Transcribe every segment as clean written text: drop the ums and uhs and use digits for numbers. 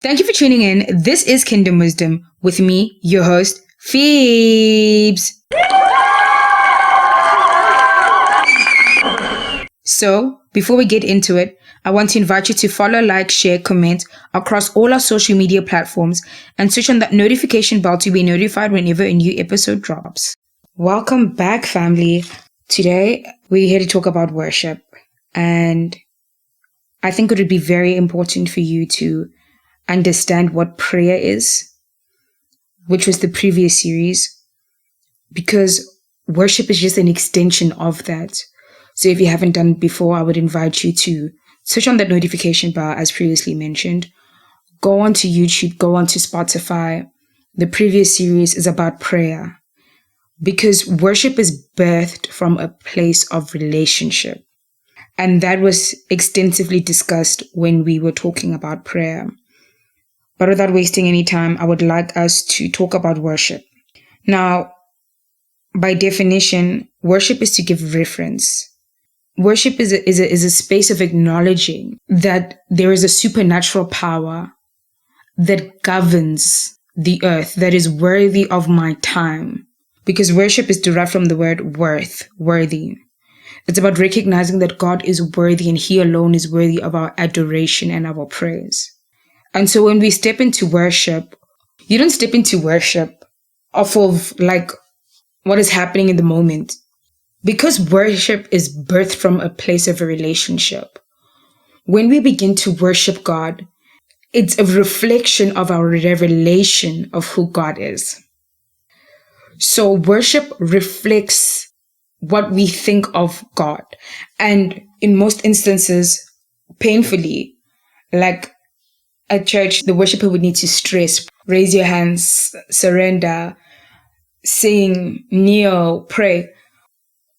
Thank you for tuning in. This is Kingdom Wisdom with me, your host, Phoebes. So, before we get into it, I want to invite you to follow, like, share, comment across all our social media platforms and switch on that notification bell to be notified whenever a new episode drops. Welcome back, family. Today, we're here to talk about worship. And I think it would be very important for you to understand what prayer is, which was the previous series, because worship is just an extension of that. So if you haven't done it before, I would invite you to switch on that notification bell as previously mentioned. Go onto YouTube, go onto Spotify. The previous series is about prayer because worship is birthed from a place of relationship. And that was extensively discussed when we were talking about prayer. But without wasting any time, I would like us to talk about worship. Now, by definition, worship is to give reference. Worship is a space of acknowledging that there is a supernatural power that governs the earth, that is worthy of my time. Because worship is derived from the word worthy. It's about recognizing that God is worthy and He alone is worthy of our adoration and our praise. And so when we step into worship, you don't step into worship off of like what is happening in the moment. Because worship is birthed from a place of a relationship. When we begin to worship God, it's a reflection of our revelation of who God is. So worship reflects what we think of God. And in most instances, painfully, like at church, the worshiper would need to stress, raise your hands, surrender, sing, kneel, pray.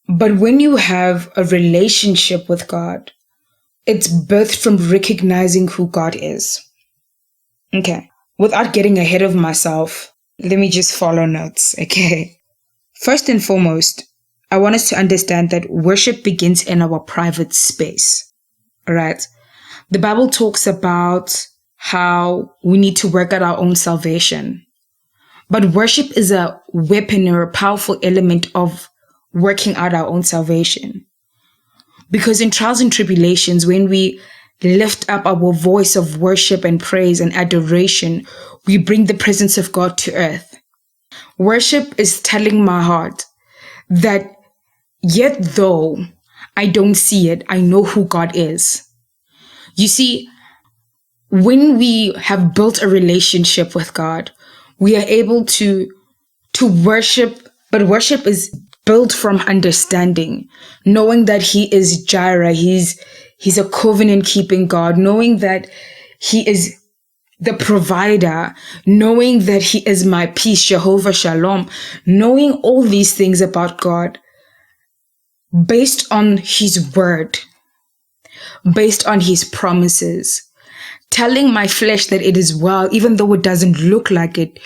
But when you have a relationship with God, it's birthed from recognizing who God is. Okay. Without getting ahead of myself, let me just follow notes, okay? First and foremost, I want us to understand that worship begins in our private space, all right? The Bible talks about how we need to work out our own salvation. But worship is a weapon or a powerful element of working out our own salvation. Because in trials and tribulations, when we lift up our voice of worship and praise and adoration, we bring the presence of God to earth. Worship is telling my heart that yet though I don't see it, I know who God is. You see, when we have built a relationship with God, we are able to worship, but worship is built from understanding, knowing that He is Jireh, He's a covenant-keeping God, knowing that He is the provider, knowing that He is my peace, Jehovah Shalom, knowing all these things about God based on His word, based on His promises. Telling my flesh that it is well, even though it doesn't look like it.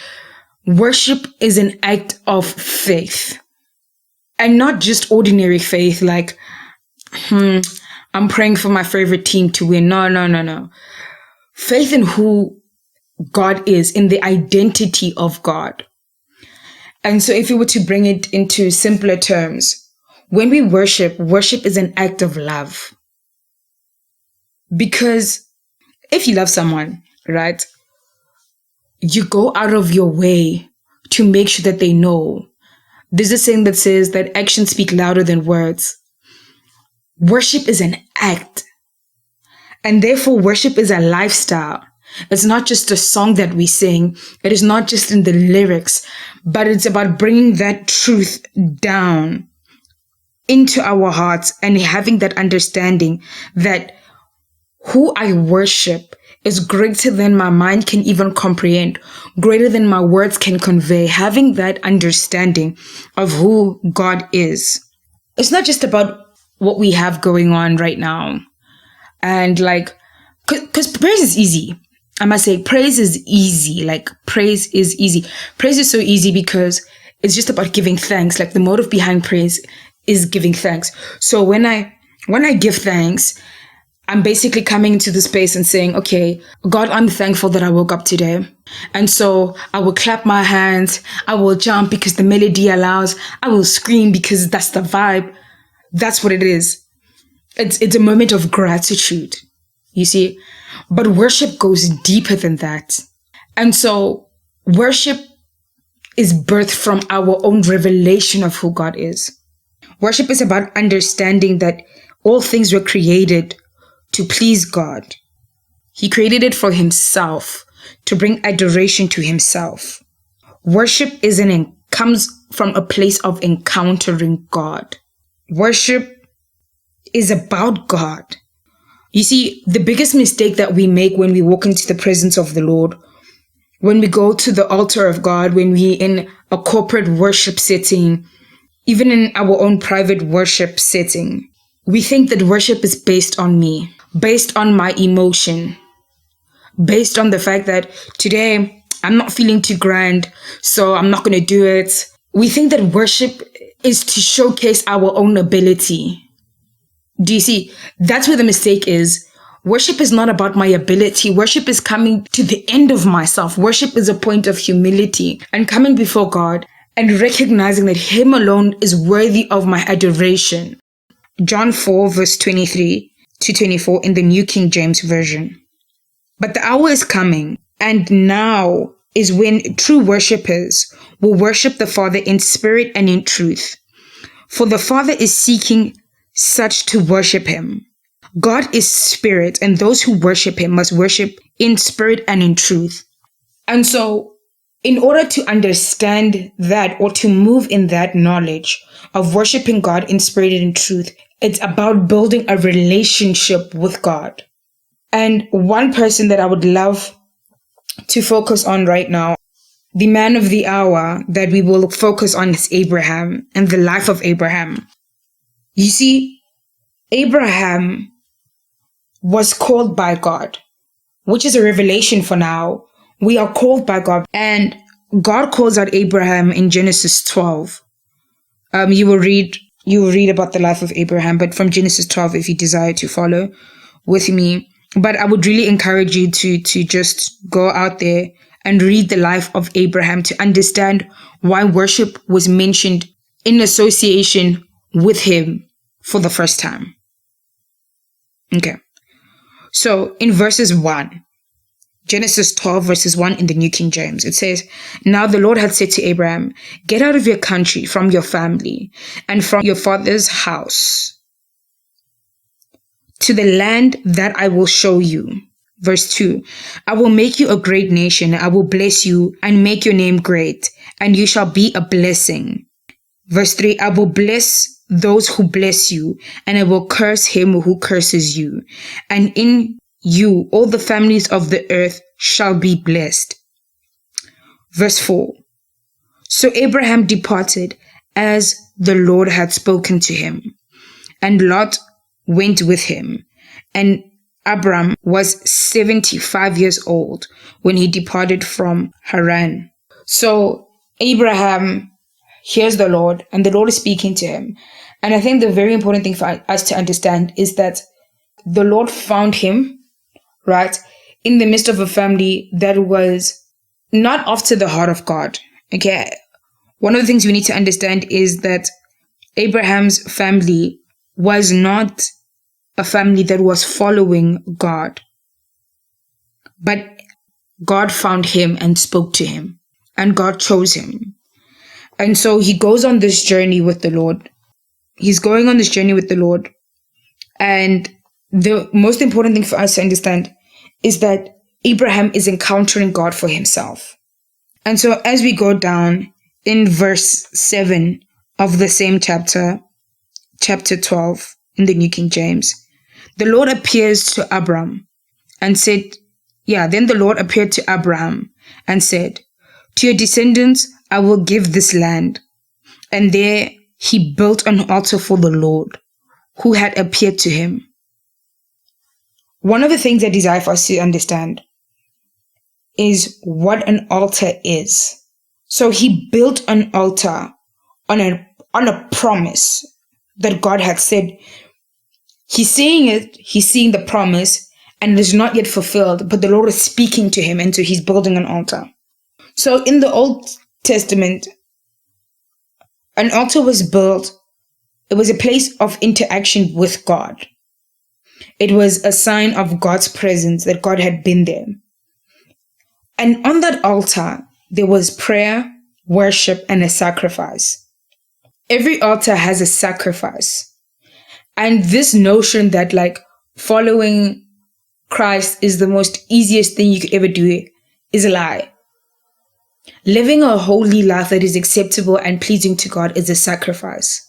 Worship is an act of faith. And not just ordinary faith, like, I'm praying for my favorite team to win. No. Faith in who God is, in the identity of God. And so if you were to bring it into simpler terms, when we worship is an act of love. Because if you love someone, right, you go out of your way to make sure that they know. There's a saying that says that actions speak louder than words. Worship is an act. And therefore, worship is a lifestyle. It's not just a song that we sing. It is not just in the lyrics, but it's about bringing that truth down into our hearts and having that understanding that who I worship is greater than my mind can even comprehend, greater than my words can convey. Having that understanding of who God is. It's not just about what we have going on right now. And like, because praise is easy. I must say, praise is easy. Like, praise is easy. Praise is so easy because it's just about giving thanks. Like, the motive behind praise is giving thanks. So when I give thanks, I'm basically coming into the space and saying, okay, God, I'm thankful that I woke up today. And so I will clap my hands. I will jump because the melody allows. I will scream because that's the vibe. That's what it is. It's a moment of gratitude, you see. But worship goes deeper than that. And so worship is birthed from our own revelation of who God is. Worship is about understanding that all things were created to please God. He created it for himself, to bring adoration to himself. Worship comes from a place of encountering God. Worship is about God. You see, the biggest mistake that we make when we walk into the presence of the Lord, when we go to the altar of God, when we're in a corporate worship setting, even in our own private worship setting, we think that worship is based on me, based on my emotion, based on the fact that today I'm not feeling too grand, so I'm not going to do it. We think that worship is to showcase our own ability. Do you see? That's where the mistake is. Worship is not about my ability. Worship is coming to the end of myself. Worship is a point of humility and coming before God and recognizing that Him alone is worthy of my adoration. John 4 verse 23 to 24 in the New King James Version. But the hour is coming, and now is when true worshippers will worship the Father in spirit and in truth. For the Father is seeking such to worship Him. God is spirit, and those who worship Him must worship in spirit and in truth. And so, in order to understand that or to move in that knowledge of worshiping God in spirit and in truth, it's about building a relationship with God. And one person that I would love to focus on right now, the man of the hour that we will focus on, is Abraham and the life of Abraham. You see, Abraham was called by God, which is a revelation for now. We are called by God, and God calls out Abraham in Genesis 12. You will read about the life of Abraham, but from Genesis 12, if you desire to follow with me. But I would really encourage you to just go out there and read the life of Abraham to understand why worship was mentioned in association with him for the first time. Okay. So in verses 1, Genesis 12 verses 1 in the New King James, it says, "Now the Lord had said to Abraham, get out of your country, from your family, and from your father's house, to the land that I will show you." Verse 2, "I will make you a great nation. I will bless you and make your name great, and you shall be a blessing." Verse 3, "I will bless those who bless you, and I will curse him who curses you. And in you all the families of the earth shall be blessed." Verse 4, "So Abraham departed as the Lord had spoken to him, and Lot went with him. And Abram was 75 years old when he departed from Haran." So Abraham hears the Lord, and the Lord is speaking to him. And I think the very important thing for us to understand is that the Lord found him, right, in the midst of a family that was not after the heart of God. Okay. One of the things we need to understand is that Abraham's family was not a family that was following God. But God found him and spoke to him, and God chose him. And so he goes on this journey with the Lord. He's going on this journey with the Lord. And the most important thing for us to understand is that Abraham is encountering God for himself. And so as we go down in verse 7 of the same chapter 12 in the New King James, the Lord appears to Abram and said, then the Lord appeared to Abraham and said, "To your descendants I will give this land." And there he built an altar for the Lord who had appeared to him. One of the things I desire for us to understand is what an altar is. So he built an altar on a promise that God had said, He's seeing it, he's seeing the promise, and it is not yet fulfilled, but the Lord is speaking to him, and so he's building an altar. So in the Old Testament, an altar was built. It was a place of interaction with God. It was a sign of God's presence, that God had been there. And on that altar, there was prayer, worship, and a sacrifice. Every altar has a sacrifice. And this notion that following Christ is the most easiest thing you could ever do is a lie. Living a holy life that is acceptable and pleasing to God is a sacrifice.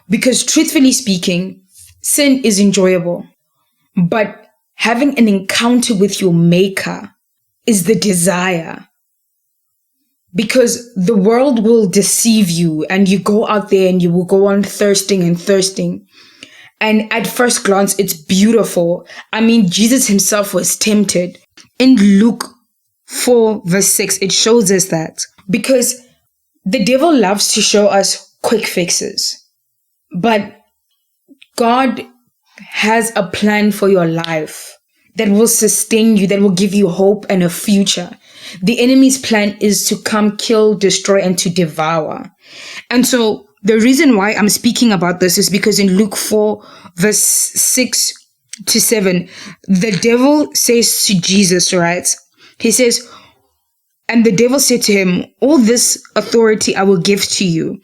Because truthfully speaking, sin is enjoyable. But having an encounter with your Maker is the desire. Because the world will deceive you, and you go out there and you will go on thirsting and thirsting. And at first glance, it's beautiful. I mean, Jesus himself was tempted. In Luke 4 verse 6, it shows us that. Because the devil loves to show us quick fixes. But God has a plan for your life that will sustain you, that will give you hope and a future. The enemy's plan is to come, kill, destroy, and to devour. And so the reason why I'm speaking about this is because in Luke 4 verse 6 to 7, the devil says to Jesus, right? He says, and the devil said to him, all this authority I will give to you,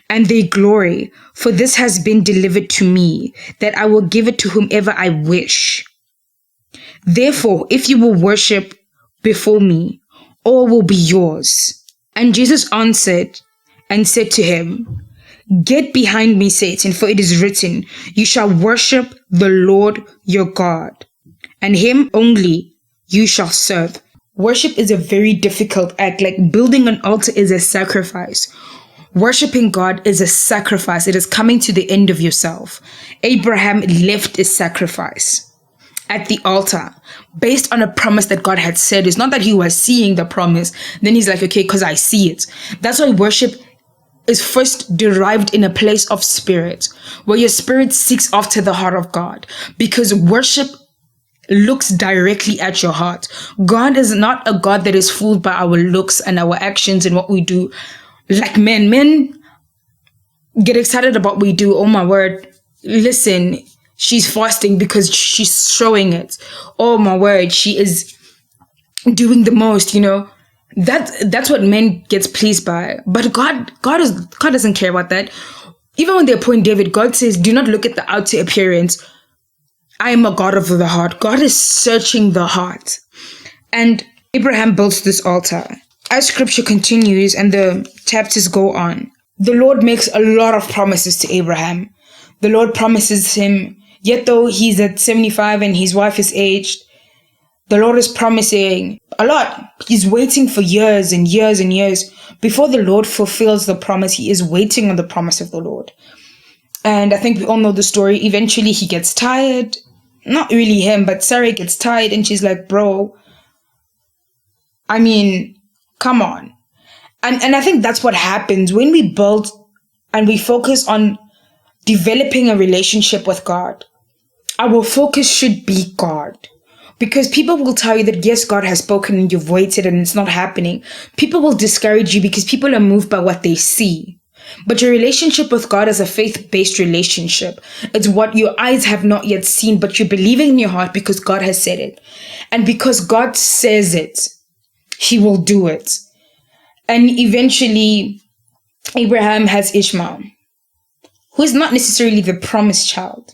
and their glory, for this has been delivered to me, that I will give it to whomever I wish. Therefore, if you will worship before me, all will be yours. And Jesus answered and said to him, get behind me, Satan, for it is written, you shall worship the Lord your God, and him only you shall serve. Worship is a very difficult act. Building an altar is a sacrifice. Worshipping God is a sacrifice. It is coming to the end of yourself. Abraham left his sacrifice at the altar based on a promise that God had said. It's not that he was seeing the promise. Then he's like, okay, because I see it. That's why worship is first derived in a place of spirit, where your spirit seeks after the heart of God, because worship looks directly at your heart. God is not a God that is fooled by our looks and our actions and what we do. Like men get excited about what we do. Oh my word. Listen, she's fasting because she's showing it. Oh my word, she is doing the most, That's what men gets pleased by. But God doesn't care about that. Even when they appoint David, God says, do not look at the outer appearance. I am a God of the heart. God is searching the heart. And Abraham builds this altar. As scripture continues and the chapters go on, the Lord makes a lot of promises to Abraham. The Lord promises him, yet though he's at 75 and his wife is aged, the Lord is promising a lot. He's waiting for years and years and years before the Lord fulfills the promise. He is waiting on the promise of the Lord. And I think we all know the story. Eventually he gets tired. Not really him, but Sarah gets tired and she's like, bro, I mean, come on. And I think that's what happens when we build and we focus on developing a relationship with God. Our focus should be God. Because people will tell you that, yes, God has spoken and you've waited and it's not happening. People will discourage you because people are moved by what they see. But your relationship with God is a faith-based relationship. It's what your eyes have not yet seen, but you believe in your heart because God has said it. And because God says it, he will do it. And eventually, Abraham has Ishmael, who is not necessarily the promised child.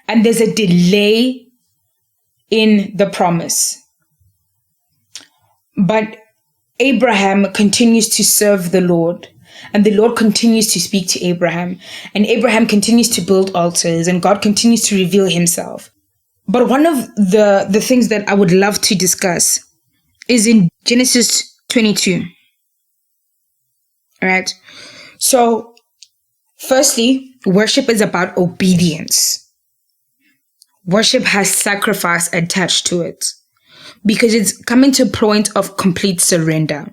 And there's a delay in the promise. But Abraham continues to serve the Lord, and the Lord continues to speak to Abraham, and Abraham continues to build altars, and God continues to reveal himself. But one of the things that I would love to discuss is in Genesis 22. All right. So, firstly, worship is about obedience. Worship has sacrifice attached to it because it's coming to a point of complete surrender.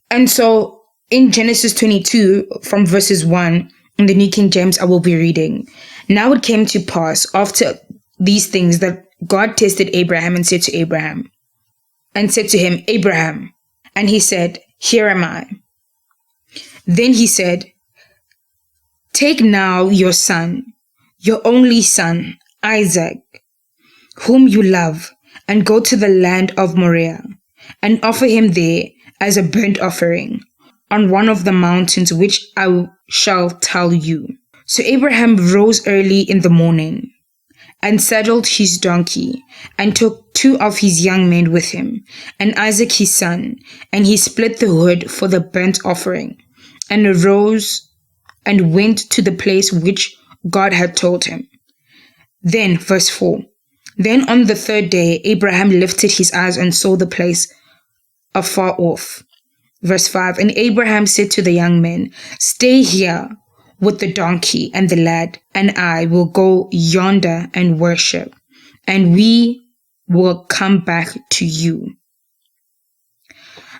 And so in Genesis 22, from verses 1, in the New King James, I will be reading. Now it came to pass after these things that God tested Abraham and said to him, Abraham. And he said, Here am I. Then he said, Take now your son, your only son, Isaac, whom you love, and go to the land of Moriah, and offer him there as a burnt offering on one of the mountains which I shall tell you. So Abraham rose early in the morning, and saddled his donkey, and took 2 of his young men with him, and Isaac his son, and he split the wood for the burnt offering, and arose and went to the place which God had told him. Then, verse 4, Then on the 3rd day, Abraham lifted his eyes and saw the place afar off. Verse 5, And Abraham said to the young men, Stay here with the donkey and the lad, and I will go yonder and worship, and we will come back to you.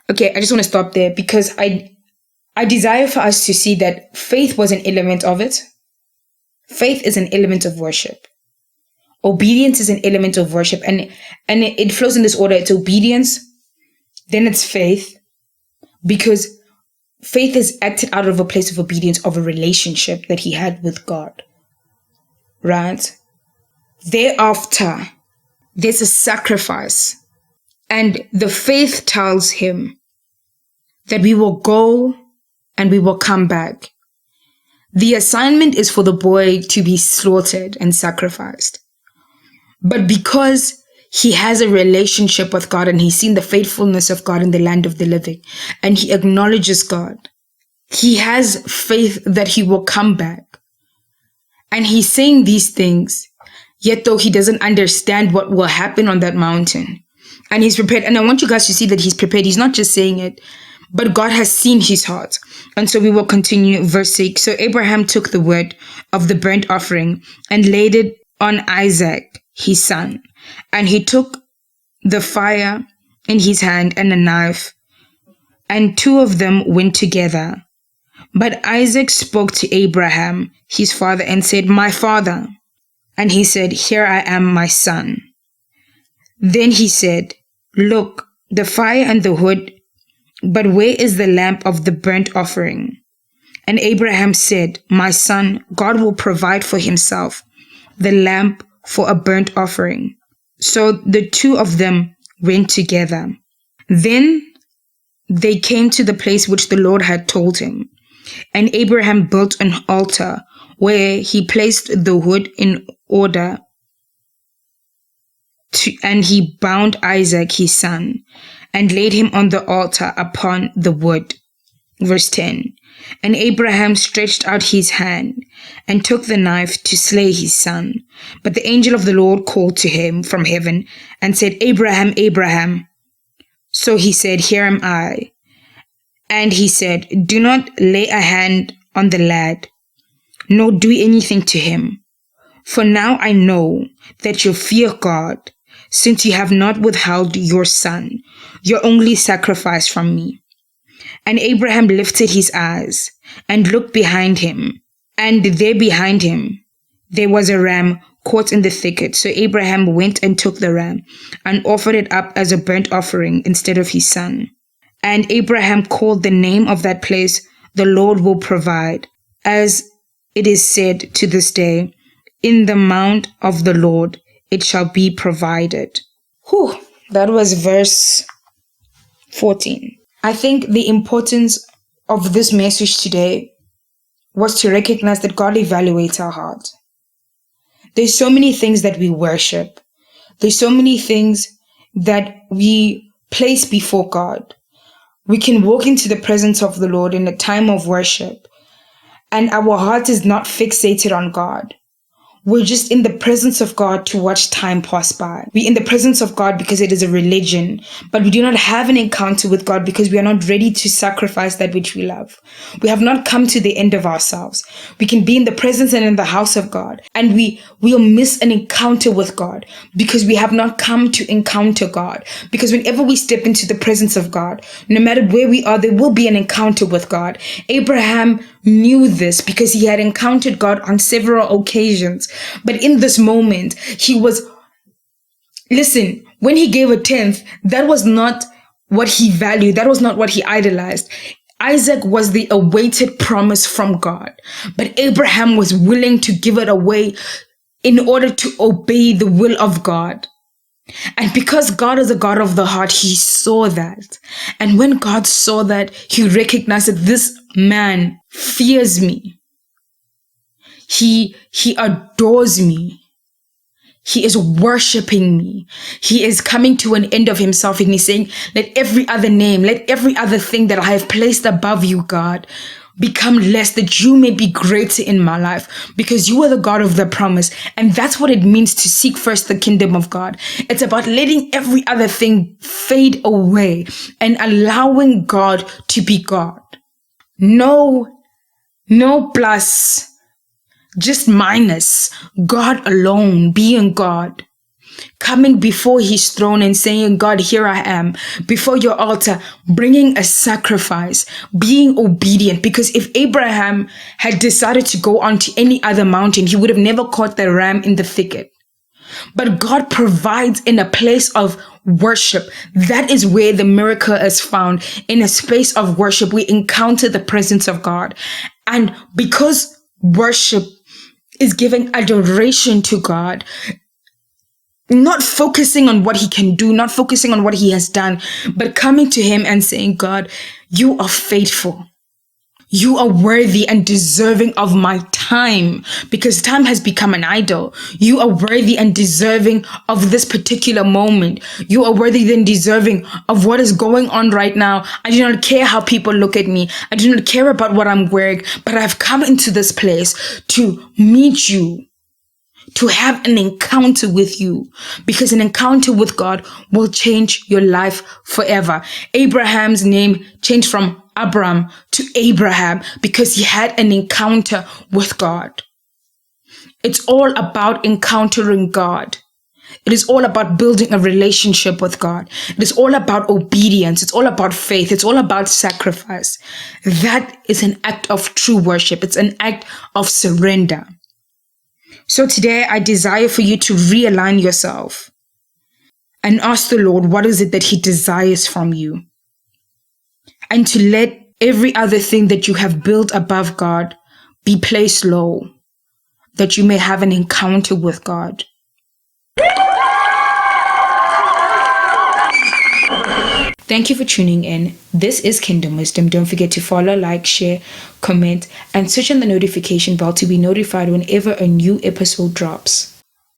Okay, I just want to stop there because I desire for us to see that faith was an element of it. Faith is an element of worship. Obedience is an element of worship, and it flows in this order. It's obedience, then it's faith, because faith is acted out of a place of obedience of a relationship that he had with God. Right? Thereafter, there's a sacrifice, and the faith tells him that we will go and we will come back. The assignment is for the boy to be slaughtered and sacrificed. But because he has a relationship with God and he's seen the faithfulness of God in the land of the living, and he acknowledges God, he has faith that he will come back. And he's saying these things, yet though he doesn't understand what will happen on that mountain. And he's prepared. And I want you guys to see that he's prepared. He's not just saying it, but God has seen his heart. And so we will continue verse 6. So Abraham took the wood of the burnt offering and laid it on Isaac, his son. And he took the fire in his hand and a knife, and 2 of them went together. But Isaac spoke to Abraham, his father, and said, My father. And he said, Here I am, my son. Then he said, Look, the fire and the wood, but where is the lamp of the burnt offering? And Abraham said, My son, God will provide for himself the lamp for a burnt offering. So the 2 of them went together. Then they came to the place which the Lord had told him. And Abraham built an altar where he placed the wood in order, and he bound Isaac his son and laid him on the altar upon the wood. Verse 10. And Abraham stretched out his hand and took the knife to slay his son. But the angel of the Lord called to him from heaven and said, Abraham, Abraham. So he said, Here am I. And he said, Do not lay a hand on the lad, nor do anything to him. For now I know that you fear God, since you have not withheld your son, your only sacrifice, from me. And Abraham lifted his eyes and looked behind him, and there behind him there was a ram caught in the thicket. So Abraham went and took the ram and offered it up as a burnt offering instead of his son. And Abraham called the name of that place, The Lord will provide, as it is said to this day, In the mount of the Lord it shall be provided. Whew, that was verse 14. I think the importance of this message today was to recognize that God evaluates our heart. There's so many things that we worship. There's so many things that we place before God. We can walk into the presence of the Lord in a time of worship, and our heart is not fixated on God. We're just in the presence of God to watch time pass by. We're in the presence of God because it is a religion, but we do not have an encounter with God because we are not ready to sacrifice that which we love. We have not come to the end of ourselves. We can be in the presence and in the house of God, and we'll miss an encounter with God because we have not come to encounter God. Because whenever we step into the presence of God, no matter where we are, there will be an encounter with God. Abraham knew this because he had encountered God on several occasions. But in this moment, when he gave a tenth, that was not what he valued. That was not what he idolized. Isaac was the awaited promise from God, but Abraham was willing to give it away in order to obey the will of God. And because God is a God of the heart, he saw that. And when God saw that, he recognized that this man fears me. He adores me. He is worshiping me. He is coming to an end of himself, and he's saying, let every other name, let every other thing that I have placed above you, God, become less, that you may be greater in my life, because you are the God of the promise. And that's what it means to seek first the kingdom of God. It's about letting every other thing fade away and allowing God to be God. No plus, just minus. God alone, being God. Coming before his throne and saying, God, here I am, before your altar, bringing a sacrifice, being obedient. Because if Abraham had decided to go on to any other mountain, he would have never caught the ram in the thicket. But God provides in a place of worship. That is where the miracle is found. In a space of worship, we encounter the presence of God. And because worship is giving adoration to God, not focusing on what he can do, not focusing on what he has done, but coming to him and saying, God, you are faithful. You are worthy and deserving of my time, because time has become an idol. You are worthy and deserving of this particular moment. You are worthy and deserving of what is going on right now. I do not care how people look at me. I do not care about what I'm wearing, but I've come into this place to meet you, to have an encounter with you, because an encounter with God will change your life forever. Abraham's name changed from Abram to Abraham because he had an encounter with God. It's all about encountering God. It is all about building a relationship with God. It is all about obedience. It's all about faith. It's all about sacrifice. That is an act of true worship. It's an act of surrender. So today I desire for you to realign yourself and ask the Lord, what is it that he desires from you? And to let every other thing that you have built above God be placed low, that you may have an encounter with God. Thank you for tuning in. This is Kingdom Wisdom. Don't forget to follow, like, share, comment, and switch on the notification bell to be notified whenever a new episode drops.